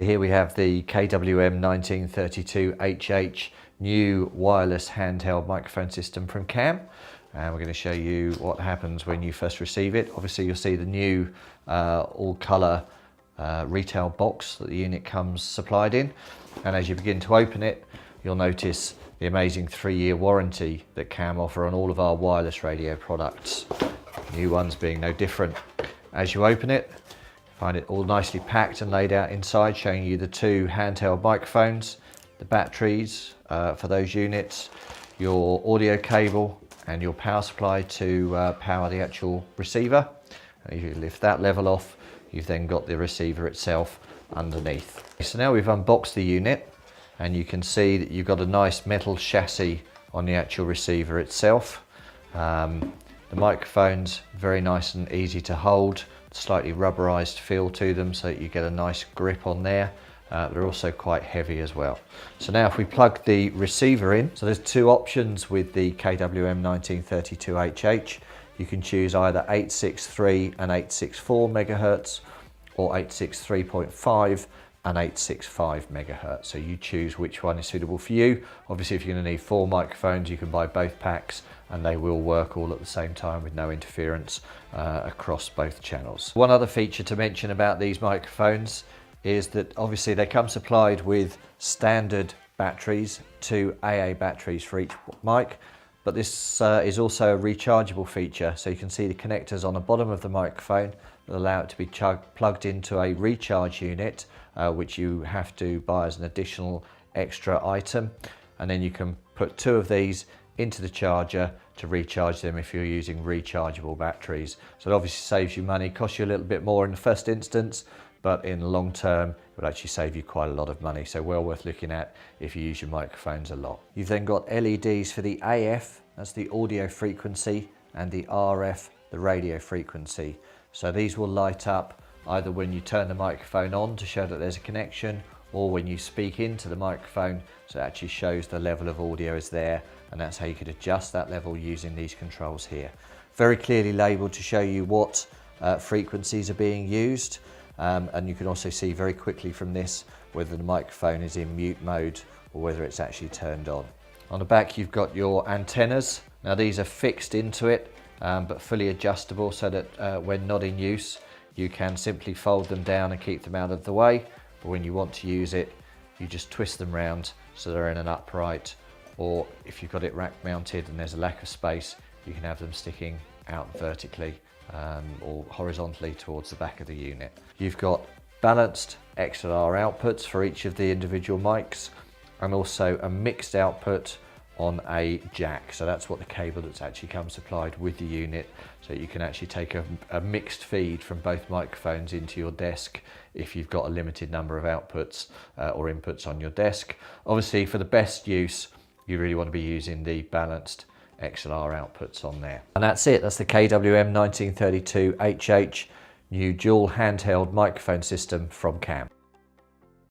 Here we have the KWM1932 HH new wireless handheld microphone system from Kam, and we're going to show you what happens when you first receive it. Obviously you'll see the new all colour retail box that the unit comes supplied in, and as you begin to open it you'll notice the amazing 3-year warranty that Kam offer on all of our wireless radio products, new ones being no different. As you open it, find it all nicely packed and laid out inside, showing you the 2 handheld microphones, the batteries for those units, your audio cable and your power supply to power the actual receiver. And if you lift that level off, you've then got the receiver itself underneath. So now we've unboxed the unit, and you can see that you've got a nice metal chassis on the actual receiver itself. The microphones very nice and easy to hold, slightly rubberized feel to them so that you get a nice grip on there. They're also quite heavy as well. So now if we plug the receiver in, so there's 2 options with the KWM1932 HH. You can choose either 863 and 864 megahertz or 863.5 and 865 megahertz. So you choose which one is suitable for you. Obviously if you're going to need 4 microphones, you can buy both packs and they will work all at the same time with no interference across both channels. One other feature to mention about these microphones is that obviously they come supplied with standard batteries, 2 AA batteries for each mic, but this is also a rechargeable feature. So you can see the connectors on the bottom of the microphone that allow it to be plugged into a recharge unit, which you have to buy as an additional extra item, and then you can put 2 of these into the charger to recharge them if you're using rechargeable batteries. So it obviously saves you money, costs you a little bit more in the first instance, but in the long term it will actually save you quite a lot of money, so well worth looking at if you use your microphones a lot. You've then got LEDs for the AF, that's the audio frequency, and the RF, the radio frequency. So these will light up either when you turn the microphone on to show that there's a connection, or when you speak into the microphone, so it actually shows the level of audio is there, and that's how you could adjust that level using these controls here. Very clearly labelled to show you what frequencies are being used, and you can also see very quickly from this whether the microphone is in mute mode or whether it's actually turned on. On the back you've got your antennas. Now these are fixed into it but fully adjustable, so that when not in use you can simply fold them down and keep them out of the way, but when you want to use it you just twist them round so they're in an upright, or if you've got it rack mounted and there's a lack of space, you can have them sticking out vertically or horizontally towards the back of the unit. You've got balanced XLR outputs for each of the individual mics, and also a mixed output on a jack. So that's what the cable that's actually comes supplied with the unit, so you can actually take a mixed feed from both microphones into your desk if you've got a limited number of outputs or inputs on your desk. Obviously for the best use you really want to be using the balanced XLR outputs on there. And that's it, that's the KWM1932 HH new dual handheld microphone system from Kam.